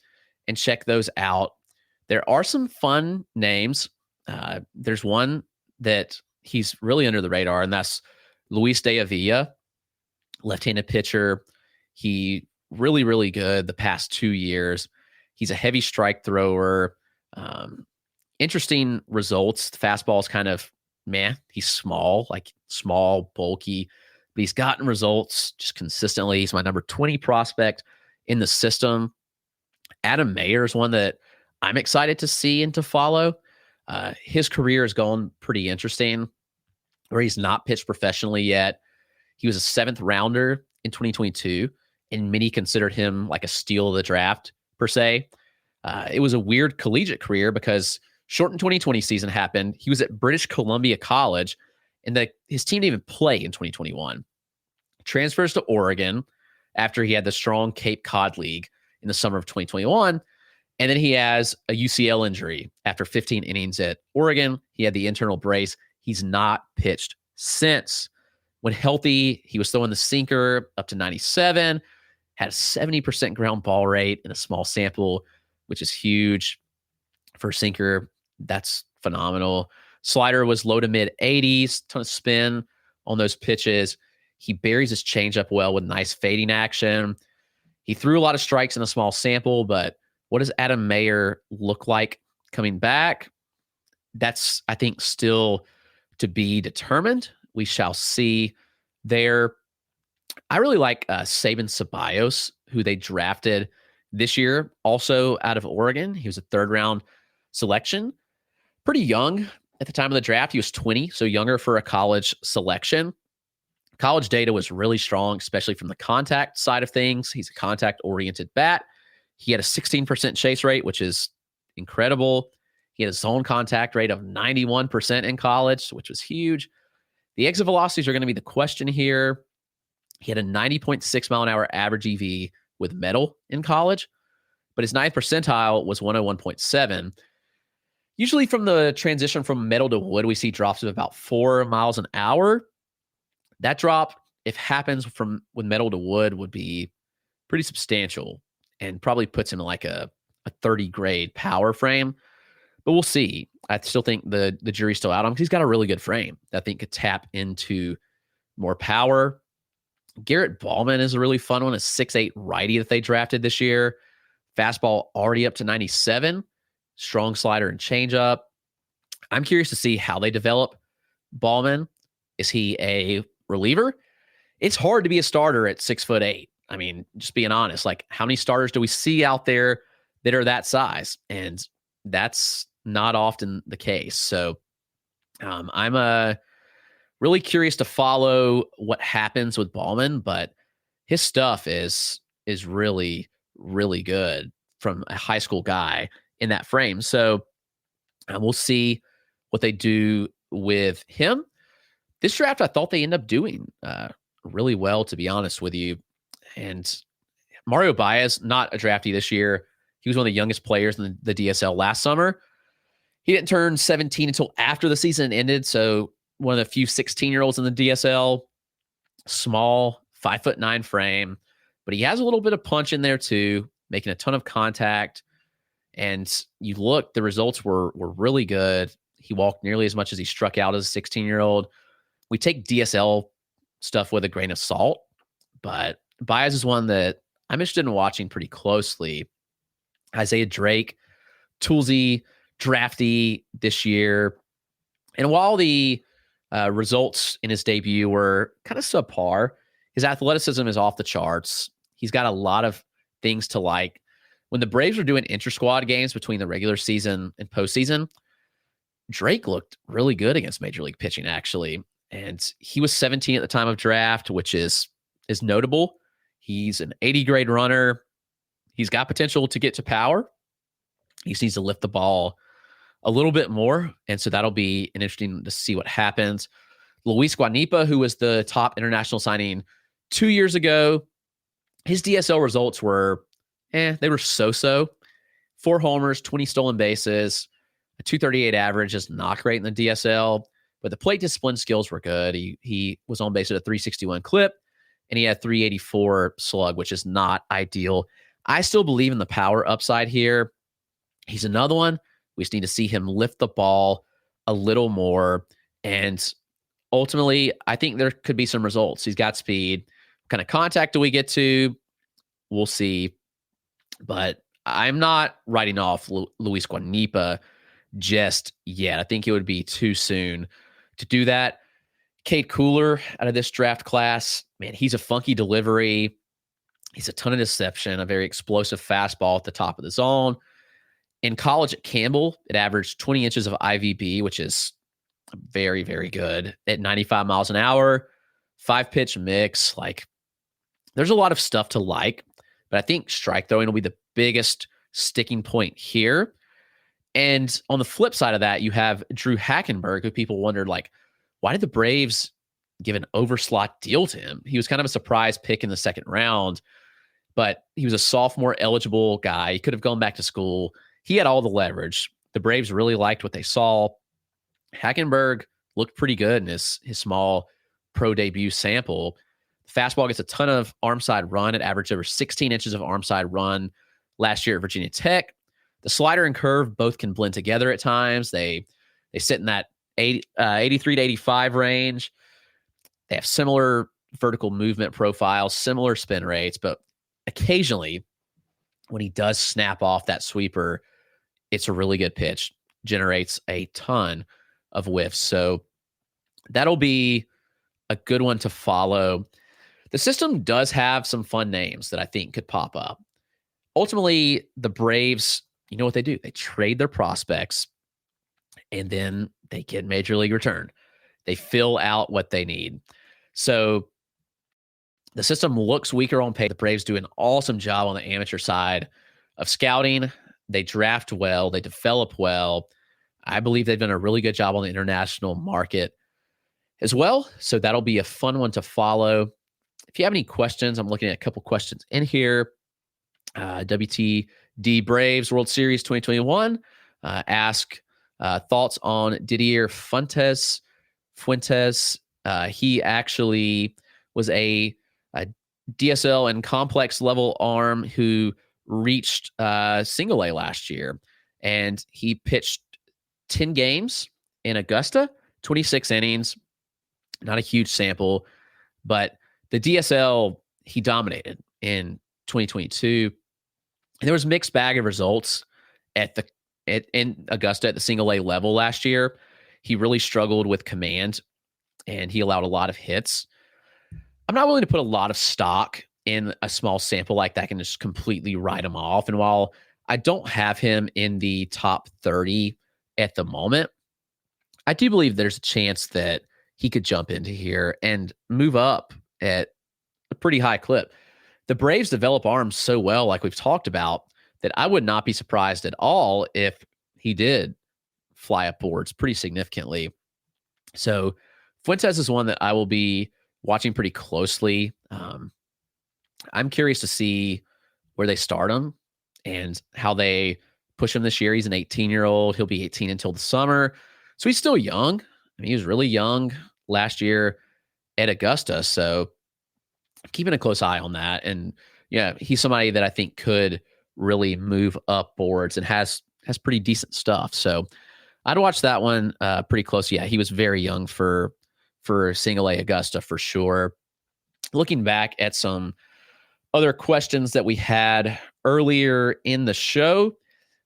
and check those out. There are some fun names. There's one that he's really under the radar, and that's Luis de Avila, left-handed pitcher. He really, really good the past 2 years. He's a heavy strike thrower. Interesting results. The fastball is kind of meh. He's small, bulky, but he's gotten results just consistently. He's my number 20 prospect in the system. Adam Mayer is one that I'm excited to see and to follow. His career has gone pretty interesting, where he's not pitched professionally yet. He was a 7th rounder in 2022, and many considered him like a steal of the draft, per se. It was a weird collegiate career because shortened 2020 season happened. He was at British Columbia College, and his team didn't even play in 2021. Transfers to Oregon after he had the strong Cape Cod League in the summer of 2021. And then he has a UCL injury after 15 innings at Oregon. He had the internal brace. He's not pitched since. When healthy, he was throwing the sinker up to 97, had a 70% ground ball rate in a small sample, which is huge for a sinker. That's phenomenal. Slider was low to mid 80s, ton of spin on those pitches. He buries his changeup well with nice fading action. He threw a lot of strikes in a small sample, but what does Adam Mayer look like coming back? That's, I think, still to be determined. We shall see there. I really like Sabin Ceballos, who they drafted this year, also out of Oregon. He was a 3rd-round selection. Pretty young at the time of the draft. He was 20, so younger for a college selection. College data was really strong, especially from the contact side of things. He's a contact-oriented bat. He had a 16% chase rate, which is incredible. He had a zone contact rate of 91% in college, which was huge. The exit velocities are going to be the question here. He had a 90.6 mile an hour average EV with metal in college, but his 9th percentile was 101.7. Usually from the transition from metal to wood, we see drops of about 4 miles an hour. That drop, if happens with metal to wood, would be pretty substantial and probably puts him in like a 30 grade power frame. But we'll see. I still think the jury's still out on him because he's got a really good frame that I think could tap into more power. Garrett Ballman is a really fun one, a 6'8" righty that they drafted this year. Fastball already up to 97. Strong slider and changeup. I'm curious to see how they develop Ballman. Is he a reliever? It's hard to be a starter at 6'8". I mean, just being honest, like how many starters do we see out there that are that size? And that's not often the case. So I'm really curious to follow what happens with Ballman, but his stuff is really, really good from a high school guy in that frame. So we'll see what they do with him. This draft, I thought they end up doing really well, to be honest with you. And Mario Baez, not a draftee this year. He was one of the youngest players in the DSL last summer. He didn't turn 17 until after the season ended. So one of the few 16-year-olds in the DSL, small, 5'9" frame, but he has a little bit of punch in there too, making a ton of contact. And you look, the results were really good. He walked nearly as much as he struck out as a 16-year-old. We take DSL stuff with a grain of salt, but Baez is one that I'm interested in watching pretty closely. Isaiah Drake, toolsy, drafty this year. And while the results in his debut were kind of subpar, his athleticism is off the charts. He's got a lot of things to like. When the Braves were doing inter-squad games between the regular season and postseason, Drake looked really good against Major League pitching, actually. And he was 17 at the time of draft, which is notable. He's an 80 grade runner. He's got potential to get to power. He just needs to lift the ball a little bit more. And so that'll be interesting to see what happens. Luis Guanipa, who was the top international signing 2 years ago, his DSL results were, they were so-so. 4 homers, 20 stolen bases, a 238 average is not great in the DSL, but the plate discipline skills were good. He was on base at a 361 clip, and he had 384 slug, which is not ideal. I still believe in the power upside here. He's another one. We just need to see him lift the ball a little more. And ultimately, I think there could be some results. He's got speed. What kind of contact do we get to? We'll see. But I'm not writing off Luis Guanipa just yet. I think it would be too soon to do that. Cade Cooler out of this draft class, man, he's a funky delivery. He's a ton of deception, a very explosive fastball at the top of the zone. In college at Campbell, it averaged 20 inches of IVB, which is very, very good at 95 miles an hour, 5-pitch mix. Like, there's a lot of stuff to like, but I think strike throwing will be the biggest sticking point here. And on the flip side of that, you have Drew Hackenberg, who people wondered, like, why did the Braves give an overslot deal to him? He was kind of a surprise pick in the second round, but he was a sophomore eligible guy. He could have gone back to school. He had all the leverage. The Braves really liked what they saw. Hackenberg looked pretty good in his small pro debut sample. The fastball gets a ton of arm side run. It averaged over 16 inches of arm side run last year at Virginia Tech. The slider and curve both can blend together at times. They sit in that 83 to 85 range. They have similar vertical movement profiles, similar spin rates, but occasionally when he does snap off that sweeper, it's a really good pitch, generates a ton of whiffs. So that'll be a good one to follow. The system does have some fun names that I think could pop up. Ultimately, the Braves, you know what they do? They trade their prospects and then they get major league return. They fill out what they need. So the system looks weaker on paper. The Braves do an awesome job on the amateur side of scouting. They draft well. They develop well. I believe they've done a really good job on the international market as well. So that'll be a fun one to follow. If you have any questions, I'm looking at a couple questions in here. WTD Braves World Series 2021. Ask thoughts on Didier Fuentes. He actually was a DSL and complex level arm who reached single A last year, and he pitched 10 games in Augusta, 26 innings, not a huge sample, but the DSL, he dominated in 2022. And there was a mixed bag of results in Augusta at the single A level last year. He really struggled with command, and he allowed a lot of hits. I'm not willing to put a lot of stock in a small sample like that and just completely write him off. And while I don't have him in the top 30 at the moment, I do believe there's a chance that he could jump into here and move up at a pretty high clip. The Braves develop arms so well, like we've talked about, that I would not be surprised at all if he did fly up boards pretty significantly. So Fuentes is one that I will be watching pretty closely. I'm curious to see where they start him and how they push him this year. He's an 18-year-old. He'll be 18 until the summer. So he's still young. I mean, he was really young last year at Augusta. So I'm keeping a close eye on that. And yeah, he's somebody that I think could really move upwards and has pretty decent stuff. So I'd watch that one pretty close. Yeah, he was very young for single A Augusta for sure. Looking back at some other questions that we had earlier in the show,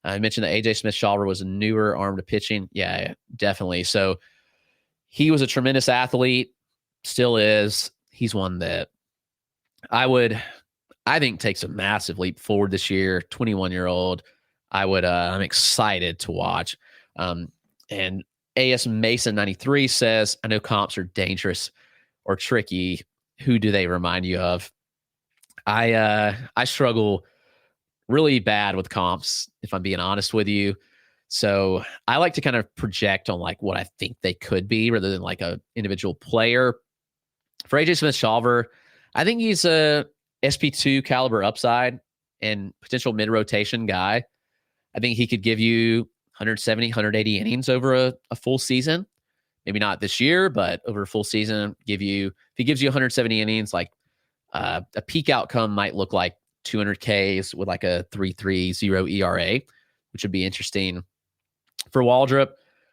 I mentioned that AJ Smith-Shawver was a newer arm to pitching. Yeah, definitely. So he was a tremendous athlete, still is. He's one that I think takes a massive leap forward this year. 21-year-old. I'm excited to watch. And AS Mason 93 says, I know comps are dangerous or tricky. Who do they remind you of? I struggle really bad with comps, if I'm being honest with you. So I like to kind of project on like what I think they could be rather than like a individual player. For AJ Smith-Shawver, I think he's a SP2 caliber upside and potential mid-rotation guy. I think he could give you 170, 180 innings over a full season. Maybe not this year, but over a full season, if he gives you 170 innings, like a peak outcome might look like 200 Ks with like a 3.30 ERA, which would be interesting. For Waldrop,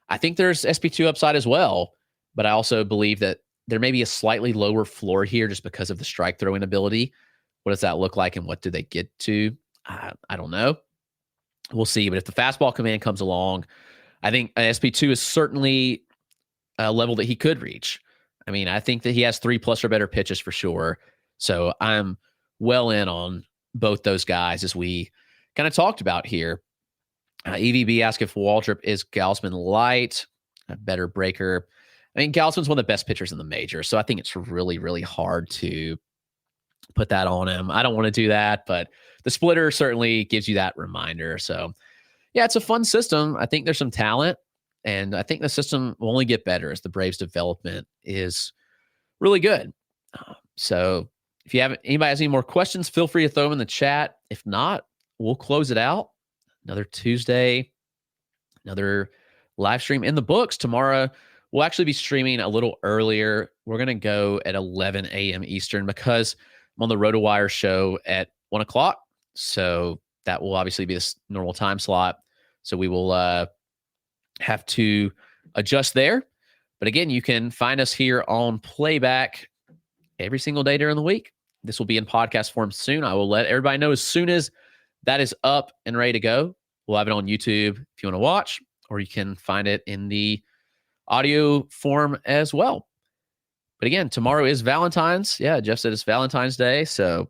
I think there's SP2 upside as well, but I also believe that there may be a slightly lower floor here just because of the strike throwing ability. What does that look like and what do they get to? I don't know. We'll see. But if the fastball command comes along, I think an SP2 is certainly a level that he could reach. I mean, I think that he has 3+ or better pitches for sure. So I'm well in on both those guys as we kind of talked about here. EVB asked if Waldrop is Gausman light, a better breaker. I mean, Gausman's one of the best pitchers in the major, so I think it's really, really hard to put that on him. I don't want to do that, but the splitter certainly gives you that reminder. So, yeah, it's a fun system. I think there's some talent, and I think the system will only get better as the Braves' development is really good. So, if anybody has any more questions, feel free to throw them in the chat. If not, we'll close it out. Another Tuesday, another live stream in the books. Tomorrow, we'll actually be streaming a little earlier. We're going to go at 11 a.m. Eastern because I'm on the RotoWire show at 1 o'clock. So that will obviously be this normal time slot. So we will have to adjust there. But again, you can find us here on playback every single day during the week. This will be in podcast form soon. I will let everybody know as soon as that is up and ready to go. We'll have it on YouTube if you want to watch, or you can find it in the audio form as well. But again, tomorrow is Valentine's. Yeah, Jeff said it's Valentine's Day. So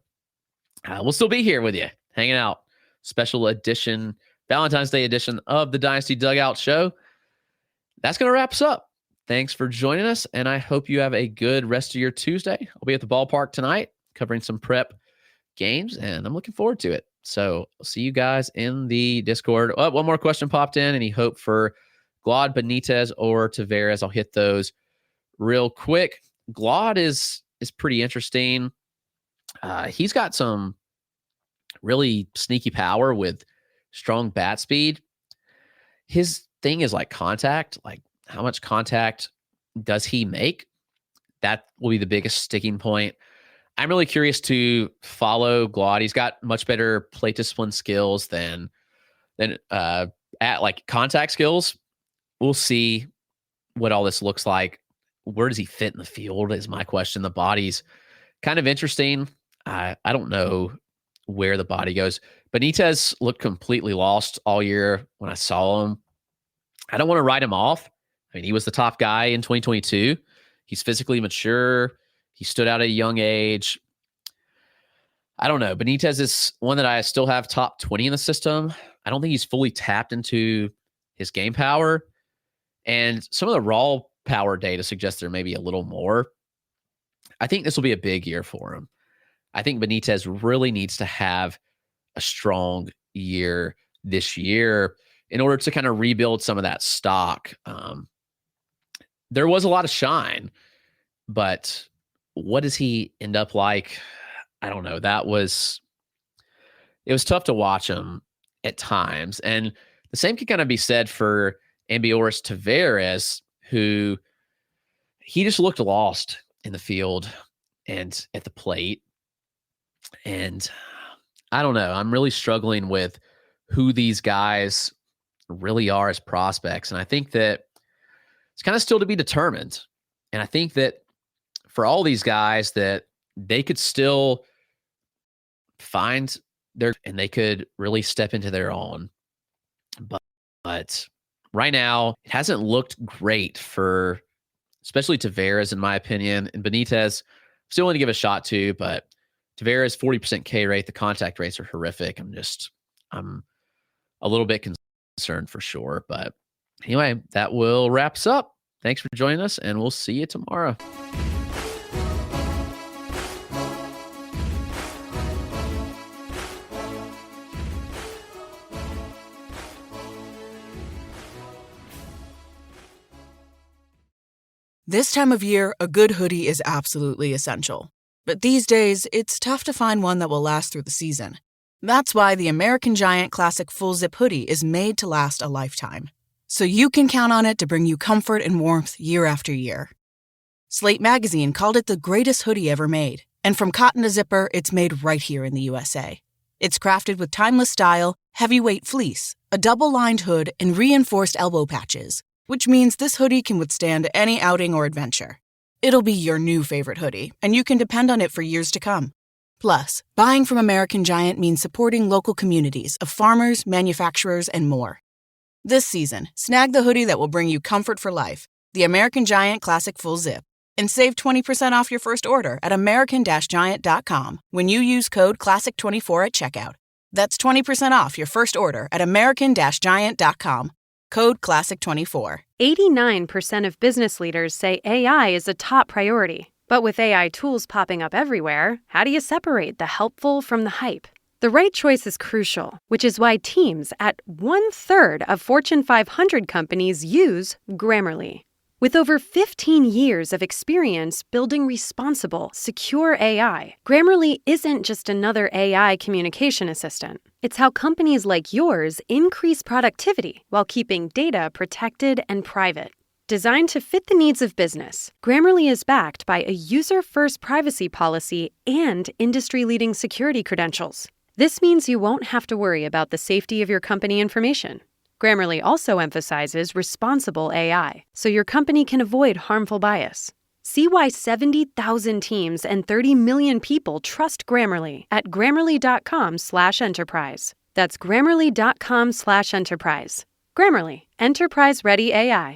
we'll still be here with you, hanging out. Special edition, Valentine's Day edition of the Dynasty Dugout Show. That's going to wrap us up. Thanks for joining us, and I hope you have a good rest of your Tuesday. I'll be at the ballpark tonight covering some prep games, and I'm looking forward to it. So I'll see you guys in the Discord. Oh, one more question popped in. Any hope for Glad, Benitez, or Taveras? I'll hit those real quick. Glad is pretty interesting. He's got some really sneaky power with strong bat speed. His thing is like contact. Like, how much contact does he make? That will be the biggest sticking point. I'm really curious to follow Glad. He's got much better plate discipline skills than at like contact skills. We'll see what all this looks like. Where does he fit in the field is my question. The body's kind of interesting. I don't know where the body goes. Benitez looked completely lost all year when I saw him. I don't want to write him off. I mean, he was the top guy in 2022. He's physically mature. He stood out at a young age. I don't know. Benitez is one that I still have top 20 in the system. I don't think he's fully tapped into his game power. And some of the raw power data suggests there may be a little more. I think this will be a big year for him. I think Benitez really needs to have a strong year this year in order to kind of rebuild some of that stock. There was a lot of shine, but what does he end up like? I don't know. It was tough to watch him at times. And the same can kind of be said for Ambioris Taveras, who he just looked lost in the field and at the plate. And I don't know. I'm really struggling with who these guys really are as prospects. And I think that it's kind of still to be determined. And I think that for all these guys that they could still find and they could really step into their own. But right now, it hasn't looked great for, especially Tavares, in my opinion. And Benitez, still want to give a shot to, but Tavares, 40% K rate. The contact rates are horrific. I'm a little bit concerned for sure. But anyway, that will wrap us up. Thanks for joining us, and we'll see you tomorrow. This time of year, a good hoodie is absolutely essential. But these days, it's tough to find one that will last through the season. That's why the American Giant Classic Full Zip Hoodie is made to last a lifetime. So you can count on it to bring you comfort and warmth year after year. Slate Magazine called it the greatest hoodie ever made. And from cotton to zipper, it's made right here in the USA. It's crafted with timeless style, heavyweight fleece, a double-lined hood, and reinforced elbow patches, which means this hoodie can withstand any outing or adventure. It'll be your new favorite hoodie, and you can depend on it for years to come. Plus, buying from American Giant means supporting local communities of farmers, manufacturers, and more. This season, snag the hoodie that will bring you comfort for life, the American Giant Classic Full Zip, and save 20% off your first order at american-giant.com when you use code CLASSIC24 at checkout. That's 20% off your first order at american-giant.com. Code CLASSIC24. 89% of business leaders say AI is a top priority. But with AI tools popping up everywhere, how do you separate the helpful from the hype? The right choice is crucial, which is why teams at 1/3 of Fortune 500 companies use Grammarly. With over 15 years of experience building responsible, secure AI, Grammarly isn't just another AI communication assistant. It's how companies like yours increase productivity while keeping data protected and private. Designed to fit the needs of business, Grammarly is backed by a user-first privacy policy and industry-leading security credentials. This means you won't have to worry about the safety of your company information. Grammarly also emphasizes responsible AI, so your company can avoid harmful bias. See why 70,000 teams and 30 million people trust Grammarly at grammarly.com/enterprise. That's grammarly.com/enterprise. Grammarly, enterprise-ready AI.